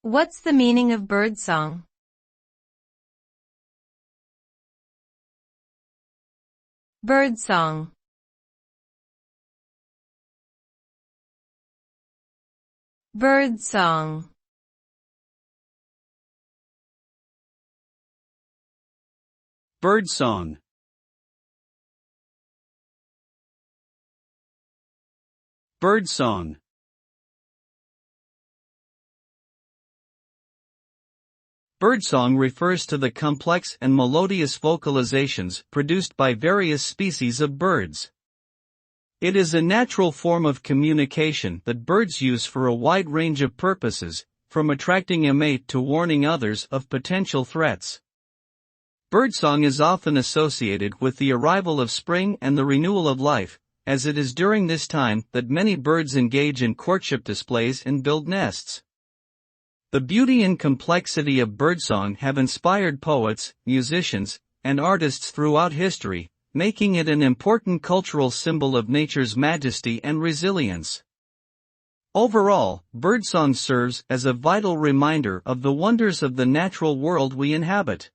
What's the meaning of birdsong? Birdsong. Birdsong. Birdsong. Birdsong. Birdsong refers to the complex and melodious vocalizations produced by various species of birds. It is a natural form of communication that birds use for a wide range of purposes, from attracting a mate to warning others of potential threats. Birdsong is often associated with the arrival of spring and the renewal of life, as it is during this time that many birds engage in courtship displays and build nests. The beauty and complexity of birdsong have inspired poets, musicians, and artists throughout history, making it an important cultural symbol of nature's majesty and resilience. Overall, birdsong serves as a vital reminder of the wonders of the natural world we inhabit.